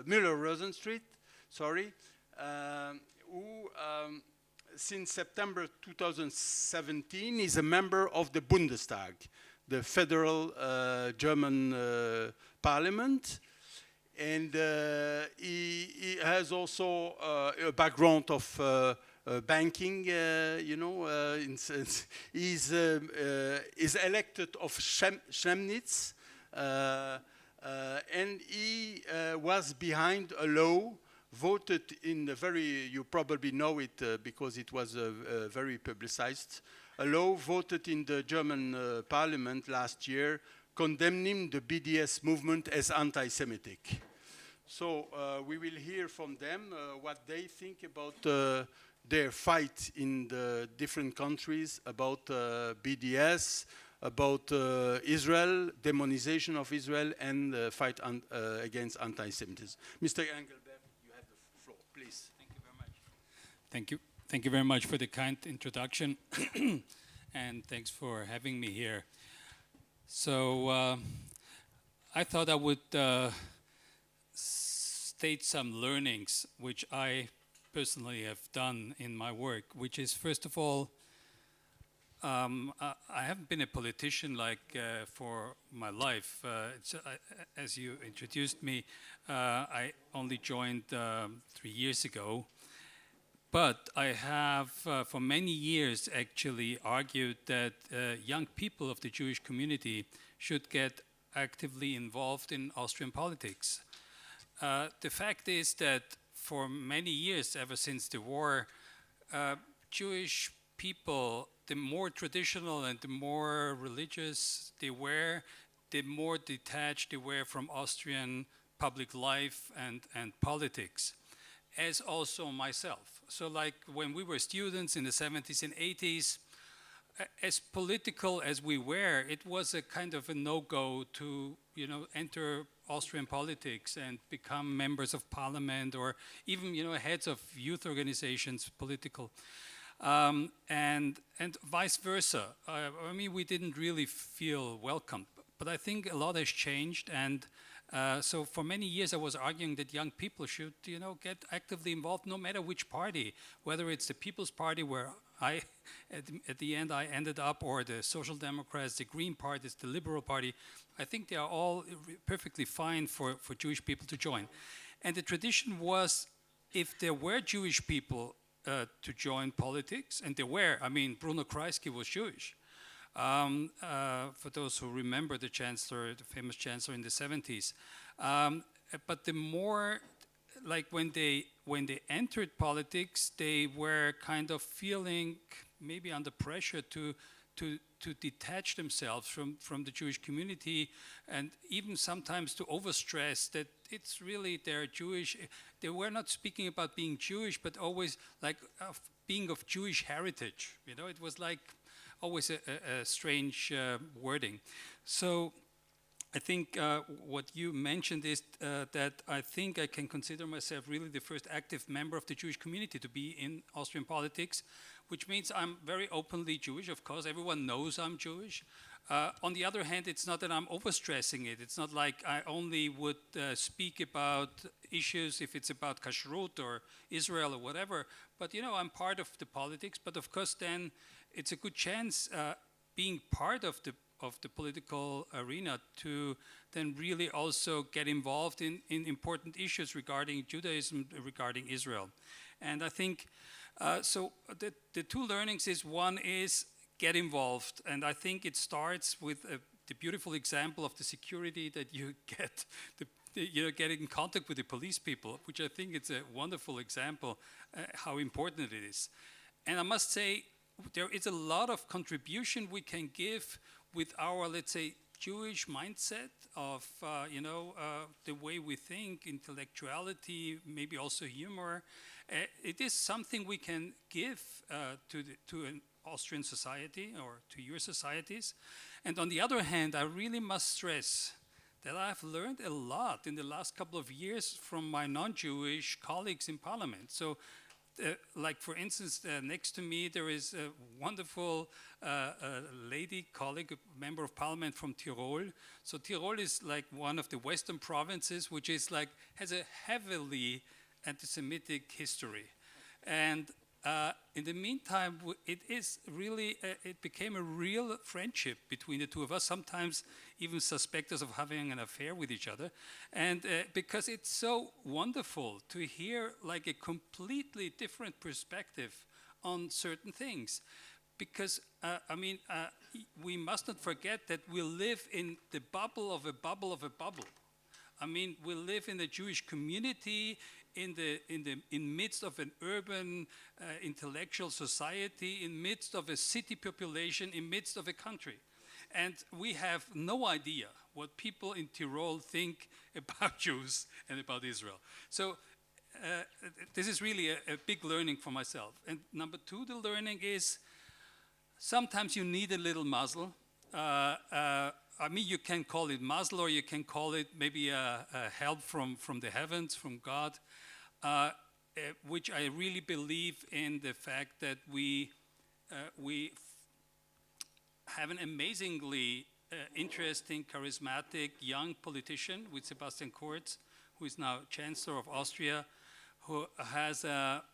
Müller-Rosentritt, sorry, who since September 2017 is a member of the Bundestag, the federal German parliament. And he has also a background of banking, you know. He's elected of Chemnitz, and he was behind a law voted in the very, you probably know it because it was very publicized, a law voted in the German parliament last year condemning the BDS movement as anti-Semitic. So we will hear from them what they think about their fight in the different countries about BDS, about Israel, demonization of Israel, and fight against anti-Semitism. Mr. Engelberg, you have the floor, please. Thank you very much. Thank you. Thank you very much for the kind introduction, and thanks for having me here. So I thought I would state some learnings which I personally have done in my work, which is, first of all, I haven't been a politician like for my life. As you introduced me, I only joined 3 years ago. But I have, for many years, actually argued that young people of the Jewish community should get actively involved in Austrian politics. The fact is that for many years, ever since the war, Jewish people, the more traditional and the more religious they were, the more detached they were from Austrian public life and politics, as also myself. So like when we were students in the 70s and 80s, as political as we were, it was a kind of a no-go to, you know, enter Austrian politics and become members of parliament or even, you know, heads of youth organizations, political. And vice versa. I mean, we didn't really feel welcome. But I think a lot has changed, and so for many years I was arguing that young people should, you know, get actively involved no matter which party, whether it's the People's Party where I, at the end I ended up, or the Social Democrats, the Green Parties, the Liberal Party. I think they are all perfectly fine for Jewish people to join. And the tradition was, if there were Jewish people to join politics, and there were, I mean, Bruno Kreisky was Jewish. For those who remember the chancellor, the famous chancellor in the 70s. But the more, like when they entered politics, they were kind of feeling maybe under pressure to detach themselves from the Jewish community, and even sometimes to overstress that it's really they're Jewish. They were not speaking about being Jewish, but always like being of Jewish heritage. You know, it was like always a strange wording. So I think what you mentioned is that I think I can consider myself really the first active member of the Jewish community to be in Austrian politics, which means I'm very openly Jewish. Of course, everyone knows I'm Jewish. On the other hand, it's not that I'm overstressing it. It's not like I only would speak about issues if it's about kashrut or Israel or whatever. But, you know, I'm part of the politics. But of course, then it's a good chance being part of the political arena to then really also get involved in important issues regarding Judaism, regarding Israel. And I think, so the two learnings is, one is get involved. And I think it starts with the beautiful example of the security that you get, you know, get in contact with the police people, which I think it's a wonderful example how important it is. And I must say, there is a lot of contribution we can give with our, let's say, Jewish mindset of, you know, the way we think, intellectuality, maybe also humor. It is something we can give to an Austrian society or to your societies. And on the other hand, I really must stress that I've learned a lot in the last couple of years from my non-Jewish colleagues in parliament. So like for instance, next to me there is a wonderful lady colleague, a member of parliament from Tyrol. So Tyrol is like one of the western provinces, which is like has a heavily anti-Semitic history, and in the meantime, it is really it became a real friendship between the two of us. Sometimes even suspect us of having an affair with each other, and because it's so wonderful to hear like a completely different perspective on certain things. Because I mean, we must not forget that we live in the bubble of a bubble of a bubble. I mean, we live in a Jewish community in midst of an urban intellectual society, in midst of a city population, in midst of a country. And we have no idea what people in Tyrol think about Jews and about Israel. So this is really a big learning for myself. And number two, the learning is sometimes you need a little muzzle. I mean, you can call it muzzle, or you can call it maybe a help from the heavens, from God, which I really believe in the fact that we have an amazingly interesting, charismatic young politician with Sebastian Kurz, who is now Chancellor of Austria, who has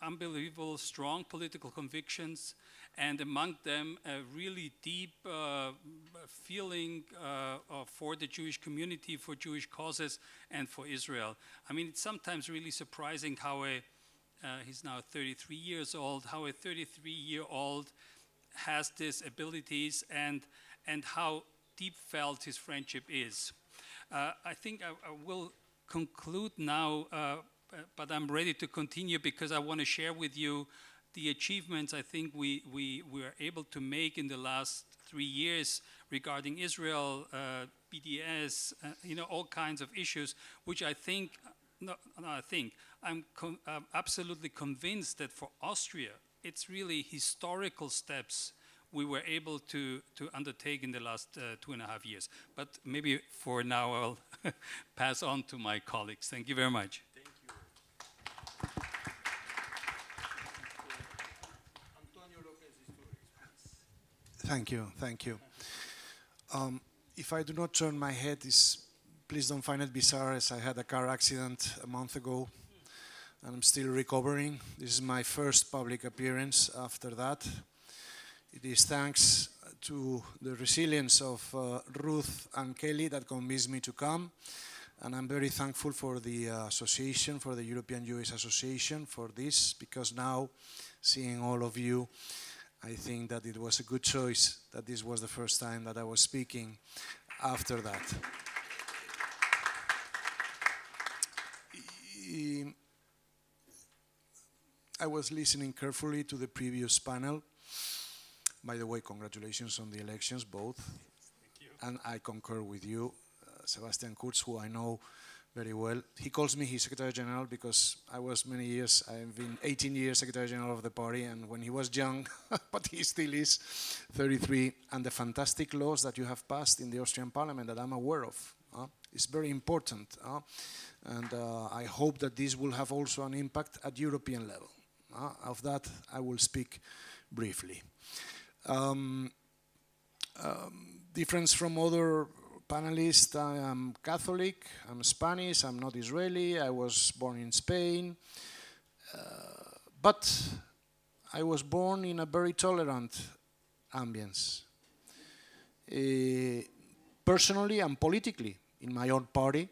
unbelievable strong political convictions, and among them a really deep feeling for the Jewish community, for Jewish causes, and for Israel. I mean, it's sometimes really surprising how he's now 33 years old, how a 33-year-old has these abilities and how deep felt his friendship is. I think I will conclude now, but I'm ready to continue because I want to share with you the achievements I think we were able to make in the last 3 years regarding Israel, BDS, you know, all kinds of issues, which I think, I'm absolutely convinced that for Austria, it's really historical steps we were able to undertake in the last 2.5 years. But maybe for now I'll pass on to my colleagues. Thank you very much. Thank you, thank you. If I do not turn my head, please don't find it bizarre, as I had a car accident a month ago and I'm still recovering. This is my first public appearance after that. It is thanks to the resilience of Ruth and Kelly that convinced me to come, and I'm very thankful for the association, for the European Jewish Association for this, because now, seeing all of you, I think that it was a good choice that this was the first time that I was speaking after that. I was listening carefully to the previous panel. By the way, congratulations on the elections, both. Thank you. And I concur with you, Sebastian Kurz, who I know very well. He calls me his Secretary General because I've been 18 years Secretary General of the party, and when he was young, but he still is, 33, and the fantastic laws that you have passed in the Austrian Parliament that I'm aware of. It's very important, and I hope that this will have also an impact at European level. Of that, I will speak briefly. Difference from other panelists, I am Catholic, I'm Spanish, I'm not Israeli, I was born in Spain, but I was born in a very tolerant ambience. Personally and politically, in my own party,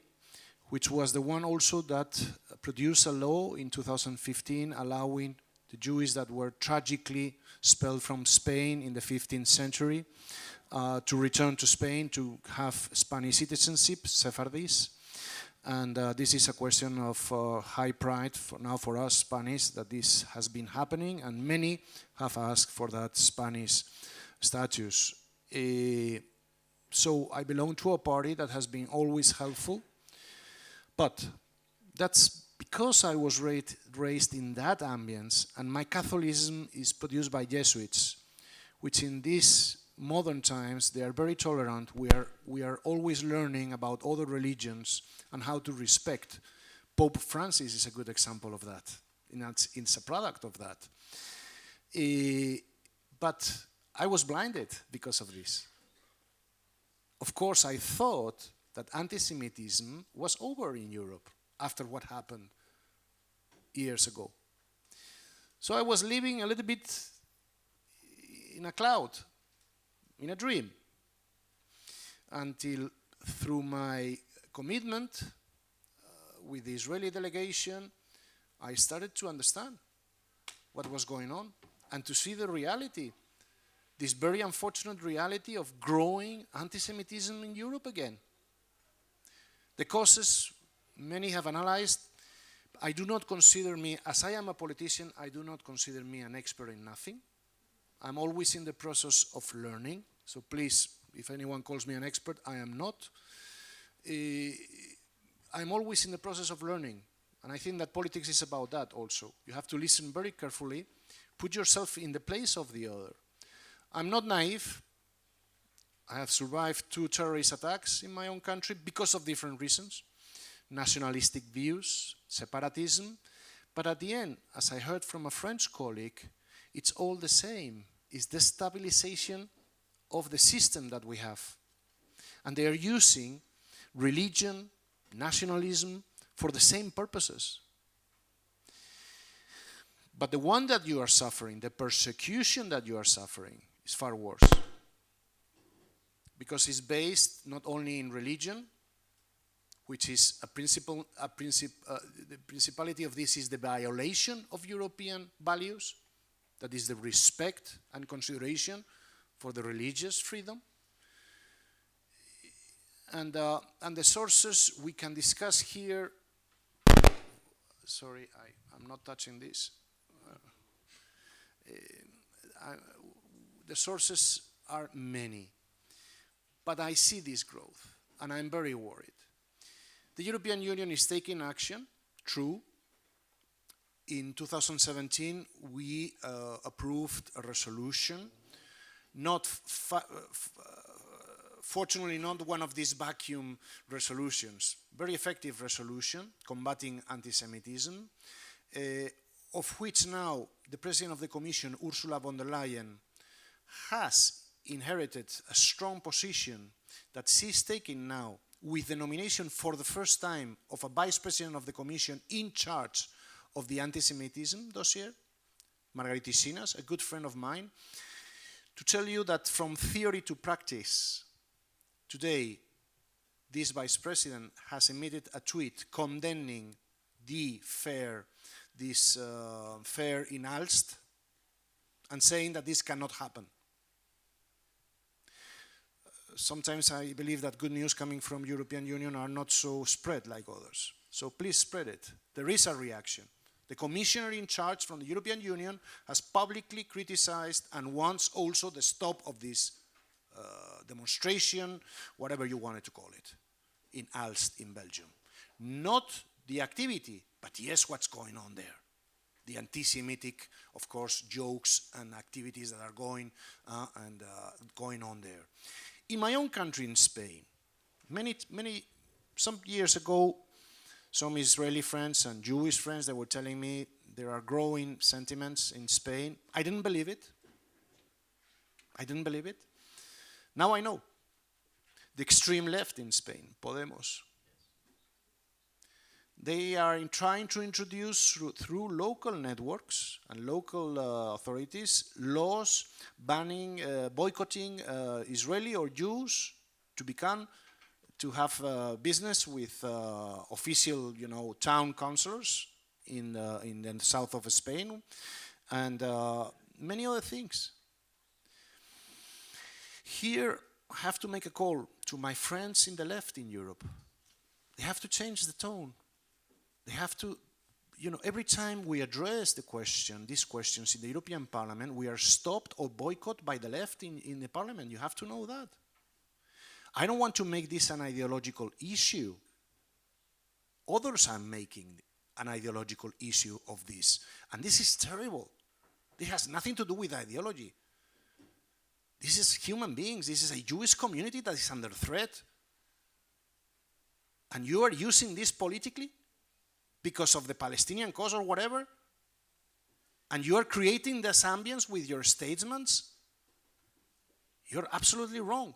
which was the one also that produced a law in 2015 allowing the Jews that were tragically expelled from Spain in the 15th century to return to Spain to have Spanish citizenship, Sephardis. And this is a question of high pride now for us Spanish that this has been happening, and many have asked for that Spanish status. So I belong to a party that has been always helpful, but that's because I was raised in that ambience, and my Catholicism is produced by Jesuits, which in these modern times, they are very tolerant. We are always learning about other religions and how to respect. Pope Francis is a good example of that. It's a product of that. But I was blinded because of this. Of course, I thought that anti-Semitism was over in Europe after what happened years ago. So I was living a little bit in a cloud, in a dream, until through my commitment with the Israeli delegation, I started to understand what was going on and to see the reality, this very unfortunate reality of growing anti-Semitism in Europe again. The causes, many have analyzed. I do not consider me, as I am a politician, I do not consider me an expert in nothing. I'm always in the process of learning. So please, if anyone calls me an expert, I am not. I'm always in the process of learning. And I think that politics is about that also. You have to listen very carefully, put yourself in the place of the other. I'm not naive. I have survived 2 terrorist attacks in my own country because of different reasons. Nationalistic views, separatism. But at the end, as I heard from a French colleague, it's all the same. It's destabilization of the system that we have. And they are using religion, nationalism, for the same purposes. But the one that you are suffering, the persecution that you are suffering, is far worse. Because it's based not only in religion, which is the principality of this is the violation of European values, that is the respect and consideration for the religious freedom. And the sources we can discuss here, sorry, I'm not touching this. The sources are many, but I see this growth, and I'm very worried. The European Union is taking action, true. In 2017, we approved a resolution, fortunately not one of these vacuum resolutions, very effective resolution combating anti-Semitism, of which now the President of the Commission, Ursula von der Leyen, has inherited a strong position that she's taking now with the nomination for the first time of a Vice President of the Commission in charge of the anti-Semitism dossier, Margarita Sinas, a good friend of mine, to tell you that from theory to practice, today, this Vice President has emitted a tweet condemning this fair in Aalst and saying that this cannot happen. Sometimes I believe that good news coming from European Union are not so spread like others. So please spread it. There is a reaction. The commissioner in charge from the European Union has publicly criticized and wants also the stop of this demonstration, whatever you wanted to call it, in Aalst in Belgium. Not the activity, but yes, what's going on there. The anti-Semitic, of course, jokes and activities that are going on there. In my own country, in Spain, some years ago, some Israeli friends and Jewish friends, they were telling me there are growing sentiments in Spain. I didn't believe it. Now I know. The extreme left in Spain, Podemos. They are trying to introduce through local networks and local authorities laws banning, boycotting Israeli or Jews to have business with official, town councillors in the south of Spain, and many other things. Here, I have to make a call to my friends in the left in Europe. They have to change the tone. They have to, every time we address these questions in the European Parliament, we are stopped or boycotted by the left in the Parliament. You have to know that. I don't want to make this an ideological issue. Others are making an ideological issue of this. And this is terrible. This has nothing to do with ideology. This is human beings. This is a Jewish community that is under threat. And you are using this politically because of the Palestinian cause or whatever? and you are creating this ambience with your statements, you're absolutely wrong.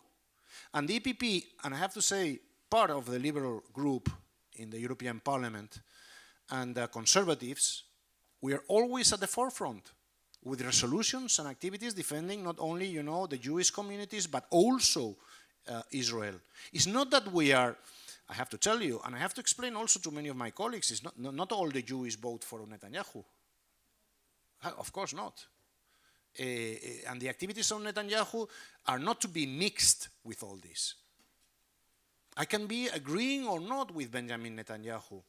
And the EPP, and I have to say, part of the liberal group in the European Parliament and the conservatives, we are always at the forefront with resolutions and activities defending not only, you know, the Jewish communities, but also Israel. It's not that we are, I have to tell you, and I have to explain also to many of my colleagues, it's not all the Jews vote for Netanyahu. Of course not. And the activities of Netanyahu are not to be mixed with all this. I can be agreeing or not with Benjamin Netanyahu.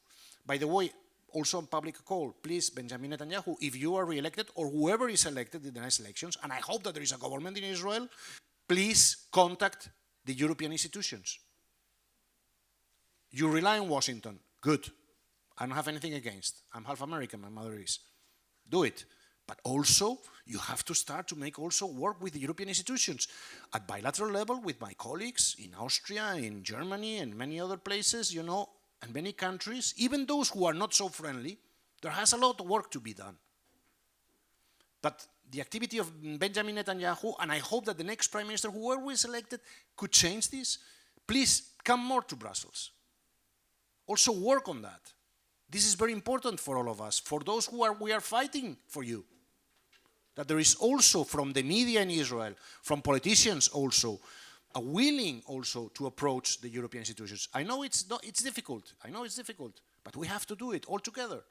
By the way, also on public call, please, Benjamin Netanyahu, if you are re-elected or whoever is elected in the next elections, and I hope that there is a government in Israel, please contact the European institutions. You rely on Washington, good. I don't have anything against. I'm half American, my mother is. Do it. But also, you have to start to make also work with the European institutions at bilateral level with my colleagues in Austria, in Germany, and many other places, you know, and many countries, even those who are not so friendly. There has a lot of work to be done. But the activity of Benjamin Netanyahu, and I hope that the next Prime Minister, whoever is elected, could change this. Please come more to Brussels. Also work on that. This is very important for all of us, for those we are fighting for you. That there is also from the media in Israel, from politicians also, a willing also to approach the European institutions. I know it's difficult. I know it's difficult, but we have to do it all together.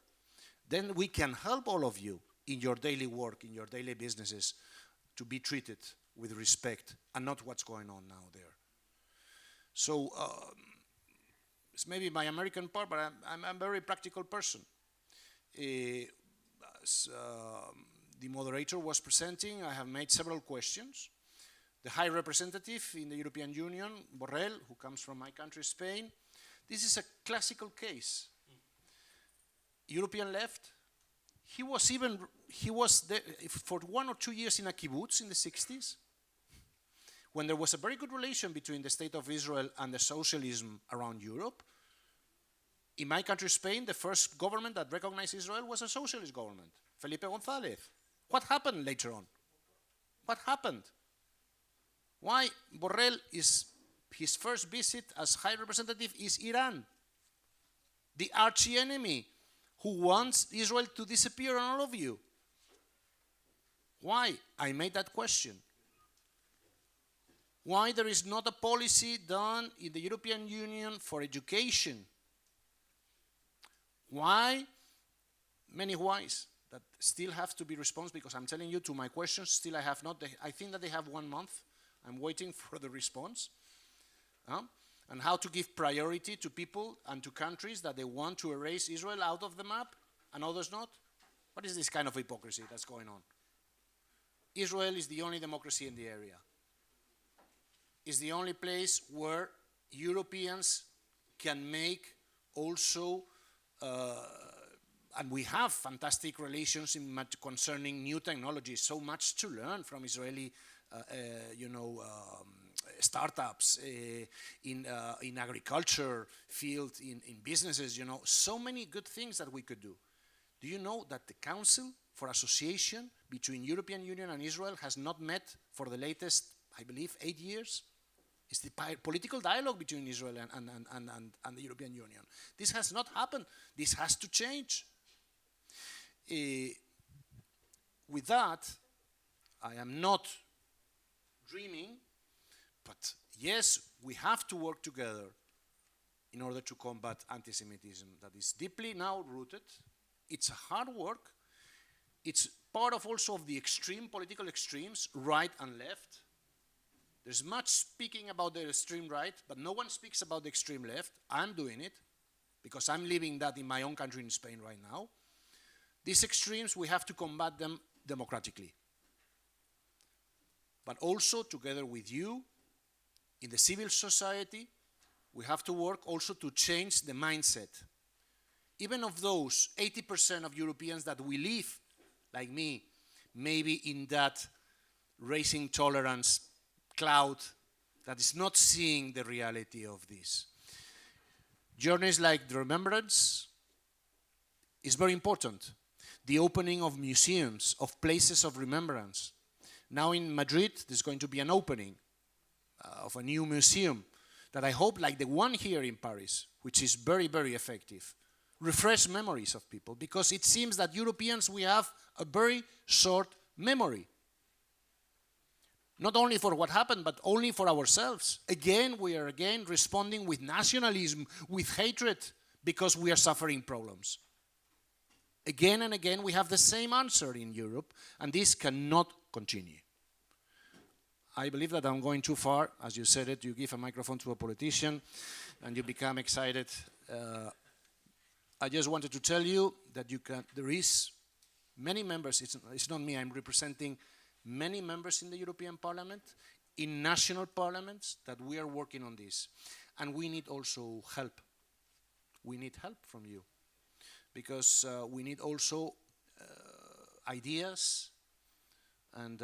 Then we can help all of you in your daily work, in your daily businesses, to be treated with respect and not what's going on now there. So it's maybe my American part, but I'm a very practical person. The moderator was presenting. I have made several questions. The High Representative in the European Union, Borrell, who comes from my country, Spain. This is a classical case. European left. He was there for 1 or 2 years in a kibbutz in the 60s, when there was a very good relation between the State of Israel and the socialism around Europe. In my country, Spain, the first government that recognized Israel was a socialist government, Felipe González. What happened later on? What happened? Why Borrell is his first visit as High Representative is Iran, the archie enemy who wants Israel to disappear on all of you. Why? I made that question. Why there is not a policy done in the European Union for education? Why? Many whys that still have to be responded, because I'm telling you, to my questions, still I have not. I think that they have 1 month. I'm waiting for the response. And how to give priority to people and to countries that they want to erase Israel out of the map and others not. What is this kind of hypocrisy that's going on? Israel is the only democracy in the area. It's the only place where Europeans can make also, and we have fantastic relations concerning new technologies, so much to learn from Israeli startups in agriculture field, in businesses, so many good things that we could do. Do you know that the Council for Association between European Union and Israel has not met for the latest, I believe, 8 years? It's the political dialogue between Israel and the European Union. This has not happened. This has to change. With that, I am not dreaming, but yes, we have to work together in order to combat anti-Semitism that is deeply now rooted. It's hard work. It's part of also of the extreme political extremes, right and left. There's much speaking about the extreme right, but no one speaks about the extreme left. I'm doing it because I'm living that in my own country in Spain right now. These extremes, we have to combat them democratically. But also together with you, in the civil society, we have to work also to change the mindset. Even of those 80% of Europeans that we live, like me, maybe in that raising tolerance cloud that is not seeing the reality of this. Journeys like the Remembrance is very important. the opening of museums, of places of remembrance. Now in Madrid, there's going to be an opening of a new museum that I hope, like the one here in Paris, which is very, very effective, refresh memories of people, because it seems that Europeans, we have a very short memory. Not only for what happened, but only for ourselves. Again, we are again responding with nationalism, with hatred, because we are suffering problems. Again and again, we have the same answer in Europe, and this cannot continue. I believe that I'm going too far. As you said it, you give a microphone to a politician, and you become excited. I just wanted to tell you that there is many members, it's not me, I'm representing many members in the European Parliament, in national parliaments, that we are working on this. And we need also help. We need help from you. Because we need also ideas and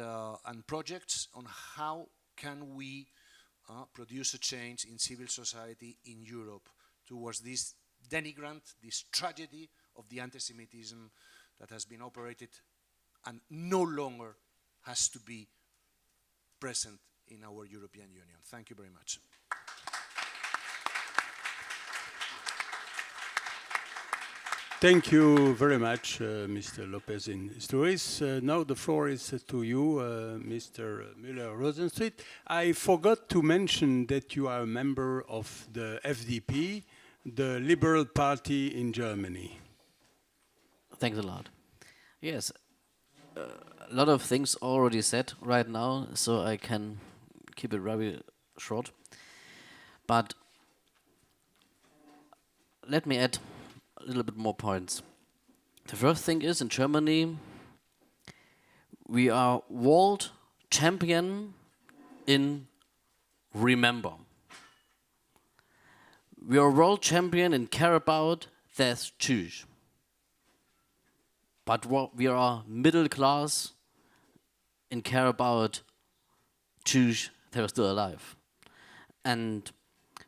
projects on how can we produce a change in civil society in Europe towards this denigrant, this tragedy of the anti-Semitism that has been operated and no longer has to be present in our European Union. Thank you very much. Thank you very much, Mr. Lopez-Isturiz. Now the floor is to you, Mr. Müller-Rosentritt. I forgot to mention that you are a member of the FDP, the Liberal Party in Germany. Thanks a lot. Yes, a lot of things already said right now, so I can keep it very short. But let me add a little bit more points. The first thing is, in Germany, we are world champion in remember. We are world champion in care about there's Jews. But we are middle class in care about Jews that are still alive. And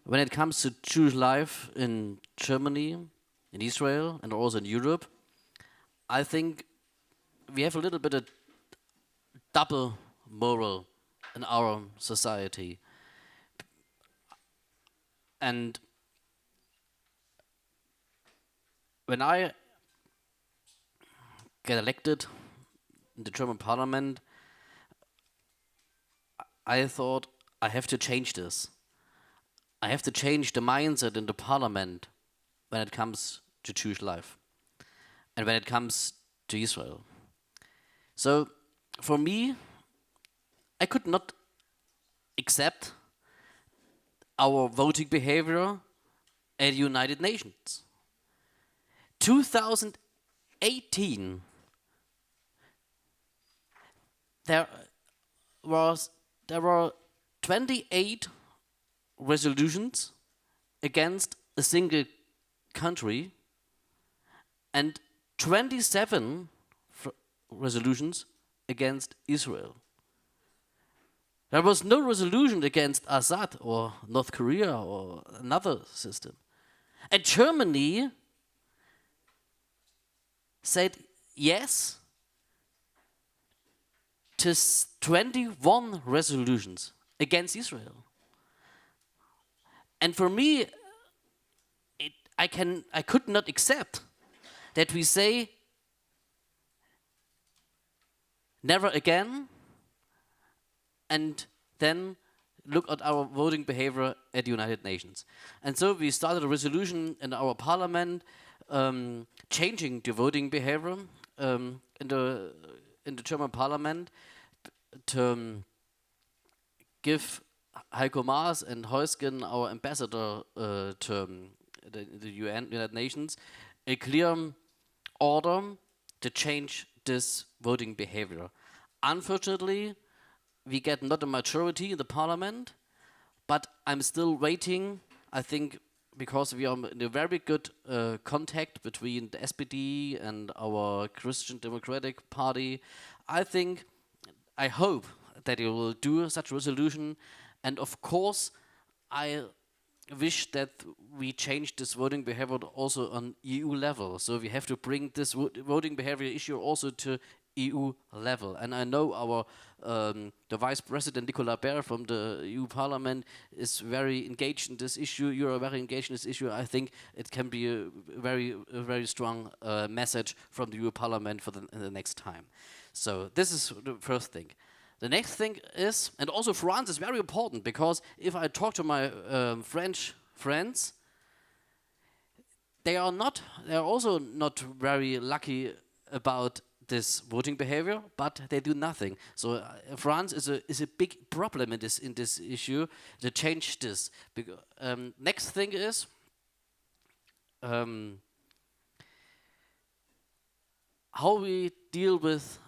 when it comes to Jewish life in Germany, in Israel, and also in Europe, I think we have a little bit of double moral in our society. And when I get elected in the German parliament, I thought I have to change this. I have to change the mindset in the parliament when it comes to Jewish life and when it comes to Israel. So for me, I could not accept our voting behavior at the United Nations. 2018, there were 28 resolutions against a single country and 27 resolutions against Israel. There was no resolution against Assad or North Korea or another system. And Germany said yes to 21 resolutions against Israel. And for me, I could not accept that we say never again and then look at our voting behavior at the United Nations. And so we started a resolution in our parliament changing the voting behavior in the German parliament to give Heiko Maas and Heusgen, our ambassador to the United Nations, a clear order to change this voting behavior. Unfortunately, we get not a majority in the parliament, but I'm still waiting, I think, because we are in a very good contact between the SPD and our Christian Democratic Party. I hope that you will do such a resolution, and of course, I wish that we change this voting behavior also on EU level. So we have to bring this voting behavior issue also to EU level. And I know our the Vice President Nicolas Baer from the EU Parliament is very engaged in this issue. You are very engaged in this issue. I think it can be a very strong message from the EU Parliament for the next time. So this is the first thing. The next thing is, and also France is very important, because if I talk to my French friends, they are also not very lucky about this voting behavior, but they do nothing. So France is a big problem in this issue to change this. Next thing is how we deal with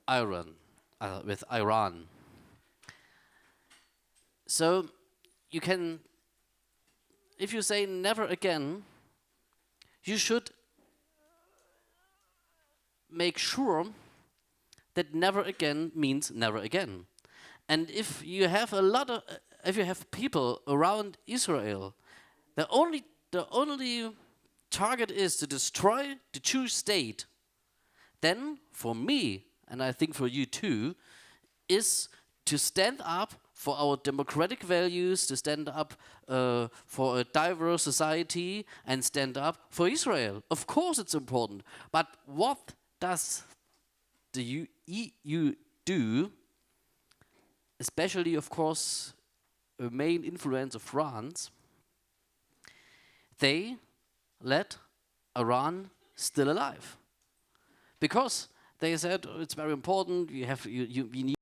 Iran. So you can, if you say never again, you should make sure that never again means never again. And if you have if you have people around Israel, the only target is to destroy the Jewish state, then for me, and I think for you too, is to stand up for our democratic values, to stand up for a diverse society, and stand up for Israel. Of course it's important, but what does the EU do, especially of course a main influence of France? They let Iran still alive, because they said, oh, it's very important, we need